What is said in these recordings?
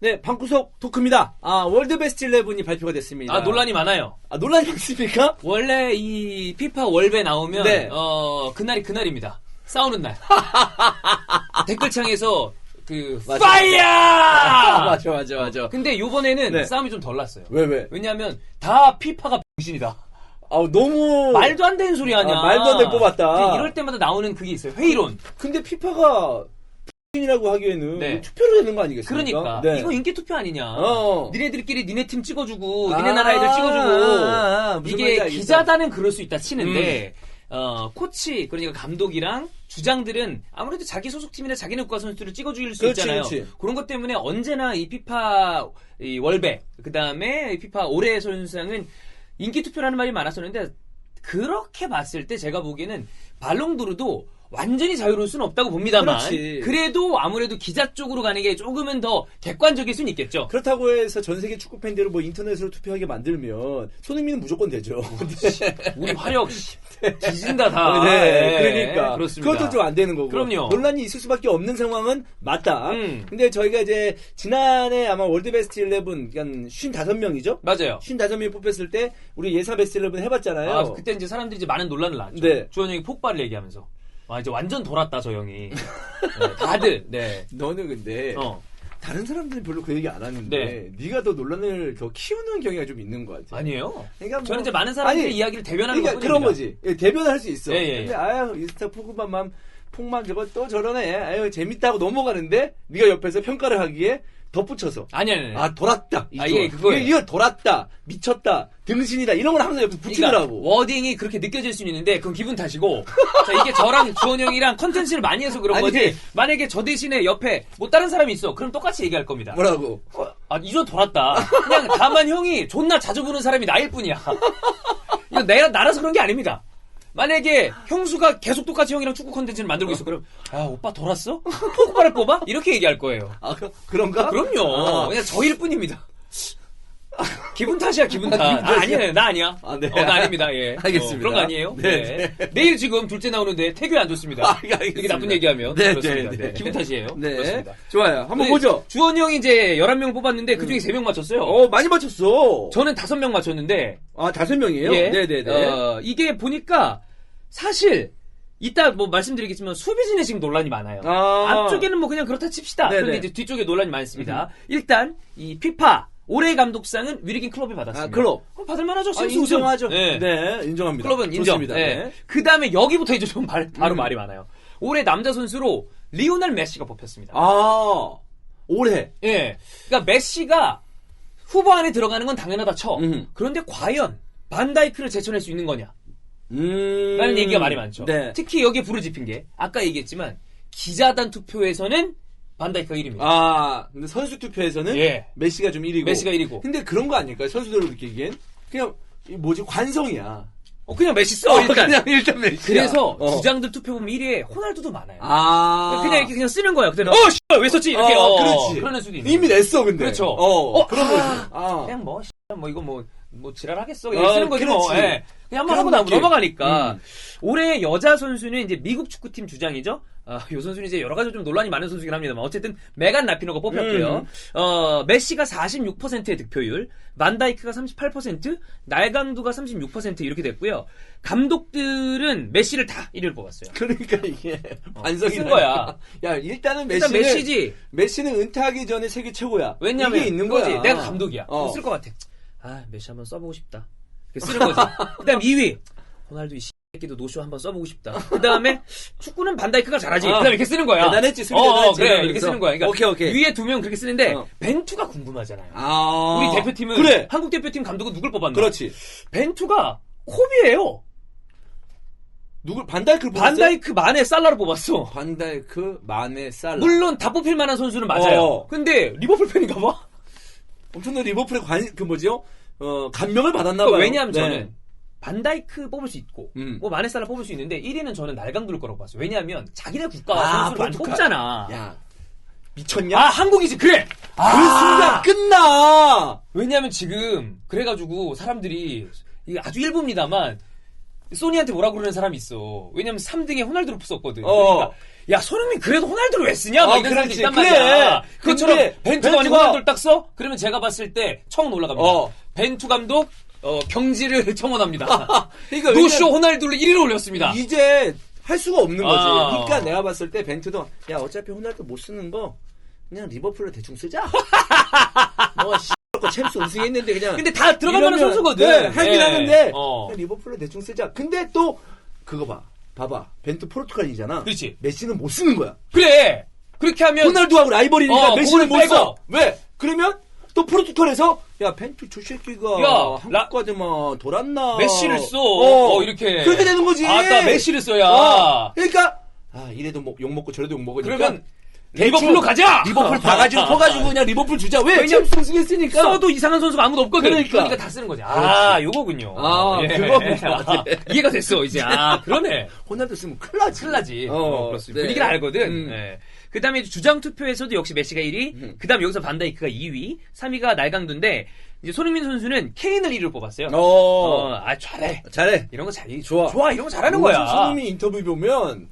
네, 방구석 토크입니다. 월드 베스트 11이 발표가 됐습니다. 논란이 많아요. 논란이 많습니까? 원래 이 피파 월배 나오면, 네. 그날이 그날입니다. 싸우는 날. 댓글창에서, 맞아. 파이야! 맞아. 근데 요번에는 네. 싸움이 좀 덜 났어요. 왜? 왜냐면, 다 피파가 병신이다. 너무. 말도 안 되는 소리 아니야. 말도 안 되게 뽑았다. 이럴 때마다 나오는 그게 있어요. 회의론. 근데 피파가 이라고 하기에는 네. 투표를 되는 거 아니겠습니까? 그러니까 네. 이거 인기 투표 아니냐. 니네들끼리 니네 팀 찍어주고 니네 나라 애들 찍어주고 무슨 이게 말인지 기자단은 그럴 수 있다 치는데 코치 그러니까 감독이랑 주장들은 아무래도 자기 소속팀이나 자기네 국가 선수들을 찍어줄 수 있잖아요. 그렇지. 그런 것 때문에 언제나 이 피파 이 월배 그다음에 피파 올해의 선수상은 인기 투표라는 말이 많았었는데 그렇게 봤을 때 제가 보기에는 발롱도르도 완전히 자유로울 수는 없다고 봅니다만 그렇지. 그래도 아무래도 기자 쪽으로 가는 게 조금은 더 객관적일 수는 있겠죠. 그렇다고 해서 전 세계 축구 팬들을 뭐 인터넷으로 투표하게 만들면 손흥민은 무조건 되죠. 우리 화력 뒤진다 다. 네, 그러니까 그렇습니다. 그것도 좀 안 되는 거고. 그럼요. 논란이 있을 수밖에 없는 상황은 맞다. 근데 저희가 이제 지난해 아마 월드 베스트 11 그러니까 55명이죠? 맞아요. 55명이 뽑혔을 때 우리 예사 베스트 11 해봤잖아요. 그때 이제 사람들이 이제 많은 논란을 낳았죠. 네. 주원 형이 폭발을 얘기하면서. 이제 완전 돌았다, 저 형이. 네, 다들, 네. 너는 근데, 다른 사람들은 별로 그 얘기 안 하는데, 네. 네가 더 논란을 더 키우는 경향이 좀 있는 것 같아. 아니에요. 그러니까 뭐, 저는 이제 많은 사람들의 이야기를 대변하는 그러니까 것뿐입니다. 그런 거지. 예, 대변을 할 수 있어. 예. 근데, 인스타 폭만 저거 또 저러네. 재밌다고 넘어가는데, 네가 옆에서 평가를 하기에 덧붙여서. 아니. 돌았다. 이게 그거예요. 이거 돌았다. 미쳤다. 등신이다. 이런 걸 항상 옆에 붙이더라고. 그러니까 워딩이 그렇게 느껴질 수는 있는데 그건 기분 탓이고 자, 이게 저랑 주원 형이랑 컨텐츠를 많이 해서 그런 거지 만약에 저 대신에 옆에 뭐 다른 사람이 있어 그럼 똑같이 얘기할 겁니다. 뭐라고? 이전 돌았다. 그냥 다만 형이 존나 자주 보는 사람이 나일 뿐이야. 이거 나라서 그런 게 아닙니다. 만약에 형수가 계속 똑같이 형이랑 축구 컨텐츠를 만들고 있어 그럼 오빠 돌았어? 포크발을 뽑아? 이렇게 얘기할 거예요. 그런가? 그럼요. 그냥 저일 뿐입니다. 기분 탓이야, 기분 탓. 아니에요, 나 아니야. 네. 나 아닙니다, 예. 알겠습니다. 그런 거 아니에요? 네. 내일 지금 둘째 나오는데 태교에 안 좋습니다. 이렇게 나쁜 얘기하면. 네, 그렇습니다. 네. 기분 탓이에요. 네. 그렇습니다. 좋아요. 한번 보죠. 주원이 형이 이제 11명 뽑았는데 그중에 3명 맞췄어요. 많이 맞췄어. 저는 5명 맞췄는데. 5명이에요? 예. 네네네. 이게 보니까 사실 이따 뭐 말씀드리겠지만 수비진에 지금 논란이 많아요. 앞쪽에는 뭐 그냥 그렇다 칩시다. 네네. 그런데 이제 뒤쪽에 논란이 많습니다. 일단 이 피파 올해의 감독상은 위르긴 클롭이 받았습니다. 클롭. 받을만하죠. 인정하죠. 네. 인정합니다. 클롭은 인정. 좋습니다. 네. 그 다음에 여기부터 이제 좀 바로 말이 많아요. 올해 남자 선수로 리오넬 메시가 뽑혔습니다. 올해. 예. 그러니까 메시가 후보 안에 들어가는 건 당연하다 쳐. 그런데 과연 반다이크를 제쳐낼 수 있는 거냐? 라는 얘기가 많이 많죠. 네. 특히 여기에 불을 지핀 게 아까 얘기했지만 기자단 투표에서는 반다이크가 1위입니다. 근데 선수 투표에서는 예. 메시가 좀 1위고. 메시가 1위고. 근데 그런 거 아닐까요? 선수들로 느끼기엔 그냥 관성이야. 그냥 메시 써 일단. 그냥 일단 메시. 그래서 주장들 투표 보면 1위에 호날두도 많아요. 그냥 이렇게 그냥 쓰는 거야. 그때는 왜 썼지? 이렇게 그렇지. 그러는 수도 있는. 이미 냈어 근데. 그렇죠. 그런 거지. 그냥 이거 뭐 지랄하겠어. 이렇게 쓰는 거지 뭐. 예. 그냥 한번 하고 느낌. 넘어가니까. 올해 여자 선수는 이제 미국 축구팀 주장이죠. 요 선수는 이제 여러 가지 좀 논란이 많은 선수긴 합니다만 어쨌든 메간 라피노가 뽑혔고요. 메시가 46%의 득표율, 반다이크가 38%, 날강두가 36% 이렇게 됐고요. 감독들은 메시를 다 1위를 뽑았어요. 그러니까 이게 반성이 쓴 거야. 야 일단 메시지. 메시는 은퇴하기 전에 세계 최고야. 왜냐면 이게 있는 거지. 거야. 내가 감독이야. 쓸 것 같아. 메시 한번 써보고 싶다. 이렇게 쓰는 거지. 그다음 2위 호날두 이 새끼도 노쇼 한번 써보고 싶다. 그 다음에 축구는 반다이크가 잘하지. 그 다음에 이렇게 쓰는 거야. 대단했지. 그래 이렇게 쓰는 거야. 그러니까 오케이. 위에 2명 그렇게 쓰는데 벤투가 궁금하잖아요. 우리 대표팀은 그래. 한국 대표팀 감독은 누굴 뽑았나? 그렇지. 벤투가 코비예요. 누굴 반다이크를 뽑았어? 반다이크, 마네, 살라를 뽑았어. 반다이크, 마네, 살라. 물론 다 뽑힐 만한 선수는 맞아요. 근데 리버풀 팬인가 봐. 엄청난 리버풀의 감명을 받았나 봐요. 왜냐하면 저는 반다이크 뽑을 수 있고 뭐 마네살라 뽑을 수 있는데 1위는 저는 날강두를 거라고 봤어요. 왜냐하면 자기네 국가 선수를 많이 뽑잖아. 야 미쳤냐? 한국이지. 그래. 그 순간 끝나. 왜냐하면 지금 그래가지고 사람들이 이게 아주 일부입니다만 소니한테 뭐라고 그러는 사람이 있어. 왜냐면 3등에 호날두를 썼거든. 그러니까 야, 손흥민 그래도 호날두를 왜 쓰냐? 막 이런 사람도 그렇지. 있단 그래. 말이야. 그것처럼 근데 벤투가 만약 벤투가- 호날두를 딱 써? 그러면 제가 봤을 때 처음 올라갑니다. 어. 벤투 감독 경질을 청원합니다. 그러니까 노쇼 호날두를 1위로 올렸습니다. 이제 할 수가 없는 거지. 아. 그러니까 내가 봤을 때 벤투도 야 어차피 호날두 못 쓰는 거 그냥 리버풀로 대충 쓰자. 뭐 챔스 우승했는데 그냥. 근데 다 들어갈 만한 이러면, 선수거든. 네, 하긴 네. 하는데 그냥 리버풀로 대충 쓰자. 근데 또 그거 봐봐. 벤투 포르투갈이잖아. 그렇지. 메시는 못 쓰는 거야. 그래. 그렇게 하면 호날두하고 라이벌이니까 메시는 못 그거를 써. 왜? 그러면 또 포르투갈에서 야 벤투 저 새끼가 야, 한국까지만 돌았나? 메시를 써. 이렇게. 그렇게 되는 거지. 아까 메시를 써야. 그러니까 이래도 욕 먹고 저래도 욕 먹으니까. 그러면 리버풀로 가자. 리버풀 봐가지고 퍼가지고 그냥 리버풀 주자. 왜? 왜냐면 챔스 우승했으니까. 써도 이상한 선수가 아무도 없거든. 그러니까. 다 쓰는 거지. 아, 요거군요. 그거군요. 이해가 됐어, 이제. 그러네. 호날두 쓰면 큰일 나지. 큰일 나지. 그렇습니다. 네. 분위기를 알거든. 네. 그 다음에 주장 투표에서도 역시 메시가 1위, 그 다음 여기서 반다이크가 2위, 3위가 날강두인데, 이제 손흥민 선수는 케인을 1위로 뽑았어요. 잘해. 잘해. 이런 거 좋아. 이런 거 잘하는 거야. 손흥민 인터뷰 보면,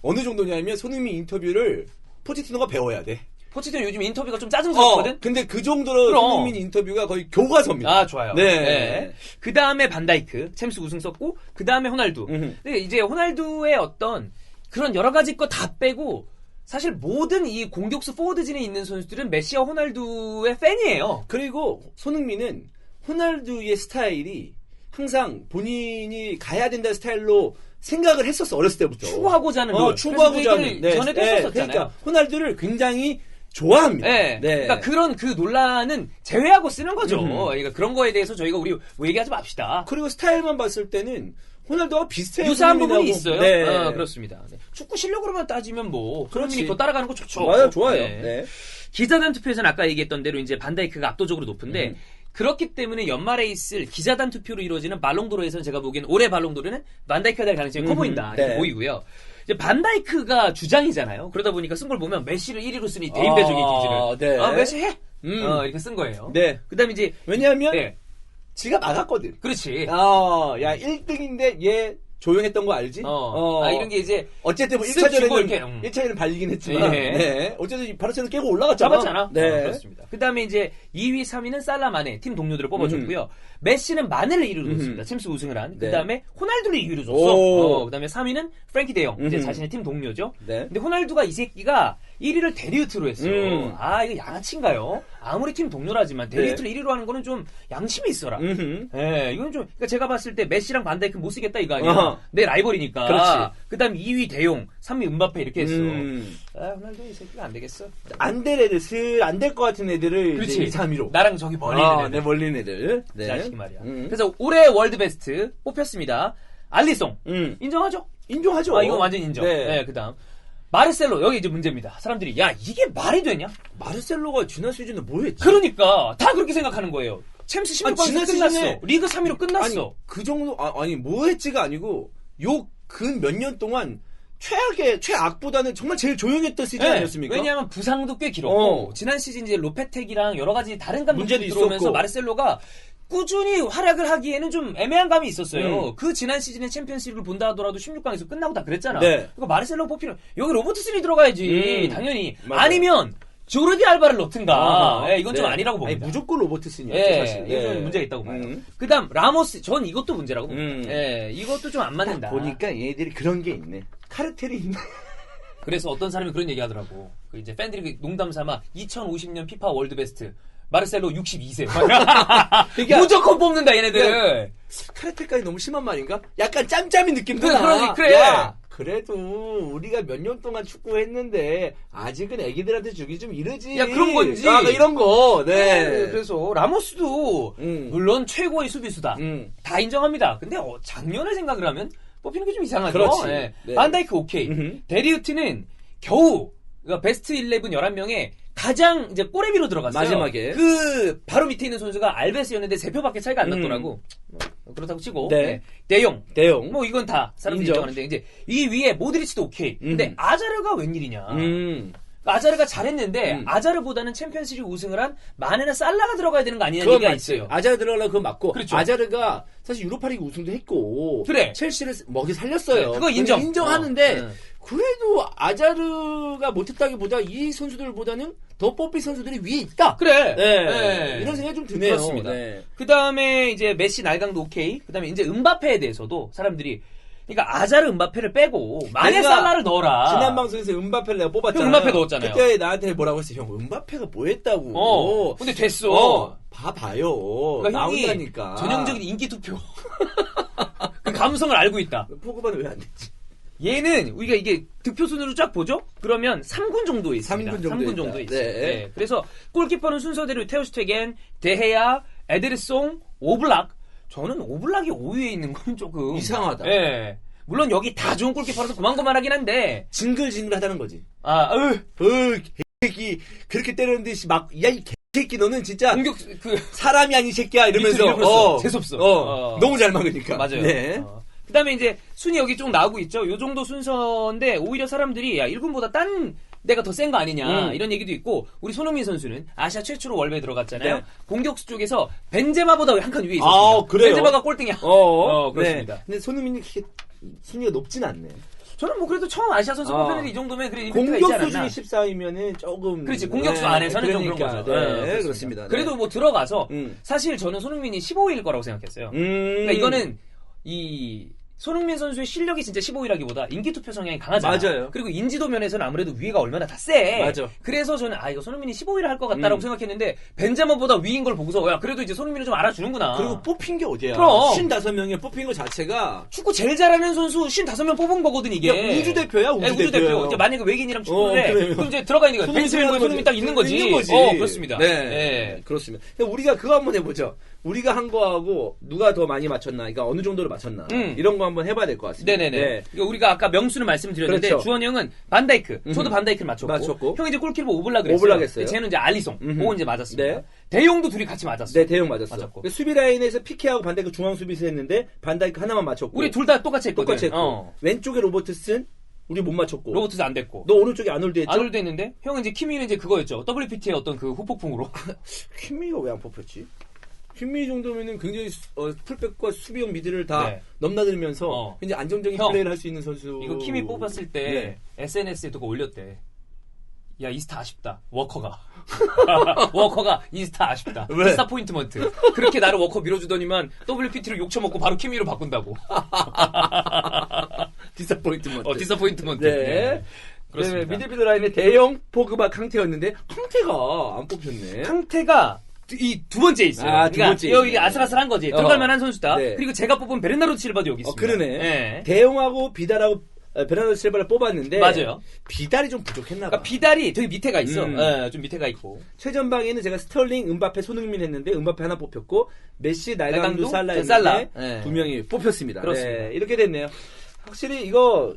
어느 정도냐면 손흥민 인터뷰를 포체티노가 배워야 돼. 포체티노 요즘 인터뷰가 좀 짜증스럽거든? 근데 그 정도로 그럼. 손흥민 인터뷰가 거의 교과서입니다. 좋아요. 네. 그 다음에 반다이크, 챔스 우승 썼고, 그 다음에 호날두. 근데 이제 호날두의 어떤 그런 여러 가지 거 다 빼고, 사실 모든 이 공격수 포워드진에 있는 선수들은 메시와 호날두의 팬이에요. 그리고 손흥민은 호날두의 스타일이 항상 본인이 가야 된다는 스타일로 생각을 했었어, 어렸을 때부터. 추구하고자 하는 추구하고자 하는. 전에도 했었잖아요. 그러니까 호날두를 굉장히 좋아합니다. 네. 그러니까 그런 그 논란은 제외하고 쓰는 거죠. 그러니까 그런 거에 대해서 저희가 우리 얘기하지 맙시다. 그리고 스타일만 봤을 때는 호날두와 비슷해요. 유사한 부분이 있어요. 네. 그렇습니다. 네. 축구 실력으로만 따지면 뭐 그렇지. 손흥민이 더 따라가는 거 좋죠. 맞아요, 좋아요. 네. 기자단 투표에서는 아까 얘기했던 대로 이제 반다이크가 압도적으로 높은데 그렇기 때문에 연말에 있을 기자단 투표로 이루어지는 발롱도르에서는 제가 보기엔 올해 발롱도르는 반다이크가 될 가능성이 커 보인다. 이렇게 보이고요. 이제 반다이크가 주장이잖아요. 그러다 보니까 쓴 걸 보면 메시를 1위로 쓰니 대인배적인 기질을. 네. 메시 해. 이렇게 쓴 거예요. 네. 그다음에 이제 왜냐하면 지가 막았거든. 그렇지. 야 1등인데 얘 조용했던 거 알지? 이런 게 이제 어쨌든 뭐 쓱 주고 1차전에는 발리긴 했지만 어쨌든 바르셀로나 깨고 올라갔잖아. 잡았잖아. 네. 그렇습니다. 그 다음에 이제 2위, 3위는 살라 마네 팀 동료들을 뽑아줬고요. 메시는 마네를 1위로 줬습니다. 챔스 우승을 한. 그 다음에 호날두를 2위로 줬어. 그 다음에 3위는 프랭키 데용, 이제 자신의 팀 동료죠. 네. 근데 호날두가 이 새끼가 1위를 데리우트로 했어. 이거 양아치인가요? 아무리 팀 동료라지만 데리우트를 1위로 하는 거는 좀 양심이 있어라. 이건 좀, 그러니까 제가 봤을 때 메시랑 반다이크 못 쓰겠다 이거 아니야. 내 라이벌이니까. 그렇지. 그 다음 2위 대용, 3위 음바페 이렇게 했어. 호날두 이 새끼가 안 되겠어. 안 될 애들, 안 될 것 같은 애들을 그렇지. 2, 3위로. 나랑 저기 멀리 있는 애들. 네, 멀리 있는 애들. 네. 자식이 말이야. 그래서 올해 월드 베스트 뽑혔습니다. 알리송. 인정하죠? 인정하죠. 이건 완전 인정. 네. 그 다음. 마르셀로. 여기 이제 문제입니다. 사람들이, 야, 이게 말이 되냐? 마르셀로가 지난 시즌에 뭐 했지? 그러니까, 다 그렇게 생각하는 거예요. 챔스 16강에서 끝났어. 리그 3위로 끝났어. 아니, 그 정도, 뭐 했지가 아니고, 근 몇 년 동안 최악보다는 정말 제일 조용했던 시즌 아니었습니까? 왜냐하면 부상도 꽤 길었고, 지난 시즌 이제 로페텍이랑 여러 가지 다른 감독들이 들어오면서 있었고. 마르셀로가 꾸준히 활약을 하기에는 좀 애매한 감이 있었어요. 그 지난 시즌에 챔피언스리그를 본다 하더라도 16강에서 끝나고 다 그랬잖아. 그러니까 마르셀로 뽑히는 여기 로버트슨이 들어가야지. 당연히. 맞아요. 아니면 조르디 알바를 넣든가. 이건 좀 아니라고 봅니다. 아니, 무조건 로버트슨이었죠, 사실. 이건 좀 문제가 있다고 봐요. 그다음 라모스. 전 이것도 문제라고 봅니다. 이것도 좀 안 맞는다. 보니까 얘들이 그런 게 있네. 카르텔이 있네. 그래서 어떤 사람이 그런 얘기 하더라고. 그 이제 팬들이 농담 삼아 2050년 피파 월드 베스트 마르셀로 62세. 그러니까 무조건 뽑는다 얘네들. 카르텔까지 너무 심한 말인가? 약간 짬짬이 느낌도 그래. 야, 그래도 우리가 몇 년 동안 축구했는데 아직은 애기들한테 주기 좀 이르지. 야, 그런 건지. 이런 거. 네. 그래서 라모스도 물론 최고의 수비수다. 다 인정합니다. 근데 작년을 생각을 하면 뽑히는 게 좀 이상하죠. 그렇지. 네. 네. 반다이크 오케이. 데리우트는 겨우 그러니까 베스트 11 11명에 가장 이제 꼬레비로 들어갔어요. 마지막에. 그 바로 밑에 있는 선수가 알베스였는데 3표밖에 차이가 안 났더라고. 그렇다고 치고. 네. 대용. 뭐 이건 다 사람들이 인정. 인정하는데 이제 이 위에 모드리치도 오케이. 근데 아자르가 웬일이냐. 아자르가 잘했는데 아자르보다는 챔피언스리그 우승을 한 마네나 살라가 들어가야 되는 거 아니냐는 얘기가 있어요. 아자르 들어가려면 그건 맞고 그렇죠. 아자르가 사실 유로파리그 우승도 했고 그래. 첼시를 먹이 살렸어요. 네, 그거 인정하는데 그래도 아자르가 못했다기보다 이 선수들보다는 더 뽑힐 선수들이 위에 있다. 그래. 네. 네. 이런 생각이 좀 드네요. 그렇습니다. 네. 그 다음에 이제 메시 날강도 오케이. 그 다음에 이제 음바페에 대해서도 사람들이 그러니까 아자르 음바페를 빼고 마네 내가 살라를 넣어라. 지난 방송에서 음바페를 내가 뽑았잖아요. 형 음바페 넣었잖아요. 그때 나한테 뭐라고 했어? 형 음바페가 뭐 했다고. 근데 됐어. 봐봐요. 그러니까 형이 나온다니까. 전형적인 인기 투표. 그 감성을 알고 있다. 포그바는 왜 안 됐지? 얘는 우리가 이게 득표 순으로 쫙 보죠? 그러면 3군 정도에 있습니다. 3군 정도에 있다. 있어요. 네. 네. 그래서 골키퍼는 순서대로 테오슈테겐, 데헤야, 에데르송, 오블락. 저는 오블락이 5위에 있는 건 조금 이상하다. 예. 물론 여기 다 좋은 골키퍼라서 고만고만하긴 한데 징글징글하다는 거지. 개새끼 그렇게 때리는 듯이 막 야 이 개새끼 너는 진짜 공격 사람이 아닌 새끼야 이러면서 재수없어. 너무 잘 막으니까. 맞아요. 네. 그다음에 이제 순위 여기 쭉 나오고 있죠. 요 정도 순서인데 오히려 사람들이 야 1군보다 딴 내가 더 센 거 아니냐 이런 얘기도 있고 우리 손흥민 선수는 아시아 최초로 월드에 들어갔잖아요. 네. 공격수 쪽에서 벤제마보다 한 칸 위에 있었습니다. 그래요? 벤제마가 꼴등이야. 그렇습니다. 네. 근데 손흥민이 그렇게 순위가 높진 않네. 저는 뭐 그래도 처음 아시아 선수 뽑혔는데 이 정도면 그래 이벤트가 있지 공격수 않았나. 중에 14위면은 조금 그렇지 공격수 안에서는 그러니까, 좀 그런 거죠. 네, 그렇습니다. 그래도 뭐 들어가서 사실 저는 손흥민이 15위일 거라고 생각했어요. 그러니까 이거는 이 손흥민 선수의 실력이 진짜 15위라기보다 인기 투표 성향이 강하잖아요. 맞아요. 그리고 인지도 면에서는 아무래도 위가 얼마나 다 세. 맞아. 그래서 저는 이거 손흥민이 15위를 할 것 같다라고 생각했는데 벤제마보다 위인 걸 보고서 야 그래도 이제 손흥민을 좀 알아주는구나. 그리고 뽑힌 게 어디야? 그럼 55명에 뽑힌 거 자체가 축구 제일 잘하는 선수 55명 뽑은 거거든 이게. 야, 우주 대표야, 우주 우주 대표. 대표. 이제 만약에 외계인이랑 축구를 해. 그래요. 그럼 이제 들어가 있는 거야. 벤제마에 손흥민 딱 있는 거지. 그렇습니다. 네. 그렇습니다. 우리가 그거 한번 해보죠. 우리가 한 거하고 누가 더 많이 맞췄나, 그러니까 어느 정도로 맞췄나 이런 거 한번 해봐야 될 것 같습니다. 네네네. 네. 그러니까 우리가 아까 명수는 말씀드렸는데 그렇죠. 주원 형은 반다이크, 저도 반다이크를 맞췄고, 형이 이제 골키퍼 오블락을 했어요. 오블락 했어요. 쟤는 이제 알리송, 그거 이제 맞았습니다. 네. 대용도 둘이 같이 맞았어. 네, 대용 맞았어. 맞았고. 수비 라인에서 피케하고 반다이크 중앙 수비수 했는데 반다이크 하나만 맞췄고. 우리 둘 다 똑같이 했거든. 똑같이 했고. 왼쪽에 로버트슨 우리 못 맞췄고. 로버트스 안 됐고. 너 오른쪽에 아놀드 했죠? 아놀드 했는데 형은 이제 키미는 이제 그거였죠. WPT의 어떤 그 후폭풍으로. 킴미가 왜 안 뽑혔지? 킴미 정도면은 굉장히 풀백과 수비형 미드를 다 넘나들면서 굉장히 안정적인 플레이를 할 수 있는 선수. 이거 킴이 뽑았을 때 SNS에 그거 올렸대. 야 인스타 아쉽다. 워커가 인스타 아쉽다. 왜? 디스아포인트먼트. 그렇게 나를 워커 밀어주더니만 WPT를 욕처먹고 바로 키미로 바꾼다고. 디스포인트먼트. 디스아포인트먼트. 네. 그렇습니다. 미드필더 라인에 대형 포그바 캉테였는데 캉테가 안 뽑혔네. 캉테가 이 두 번째 있어요. 두 번째. 여기 아슬아슬한 거지. 들어갈 만한 선수다. 네. 그리고 제가 뽑은 베르나르도 실바도 여기 있습니다. 그러네. 네. 대용하고 비달하고 베르나르도 실바를 뽑았는데 맞아요. 비달이 좀 부족했나 봐. 그러니까 비달이 되게 밑에가 있어. 좀 밑에가 있고. 최전방에는 제가 스털링, 음바페, 손흥민 했는데 음바페 하나 뽑혔고 메시, 날강도, 살라 했는데 살라. 두 명이 뽑혔습니다. 그렇습니다. 네, 이렇게 됐네요. 확실히 이거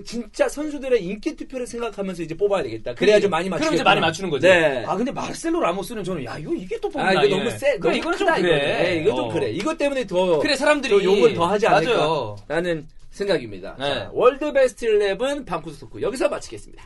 진짜 선수들의 인기 투표를 생각하면서 이제 뽑아야 되겠다. 그래야 좀 많이 맞추겠다. 그럼 이제 많이 맞추는 거지. 네. 근데 마르셀로 라모스는 저는 이게 또 뽑나. 이거 너무 세. 그래, 너무 이거는 크다, 좀 그래. 네, 이거 좀 그래. 이것 때문에 더 그래 사람들이 욕을 더 하지 않을까 맞아요. 라는 생각입니다. 네. 자, 월드 베스트 11 방구스 토크 여기서 마치겠습니다.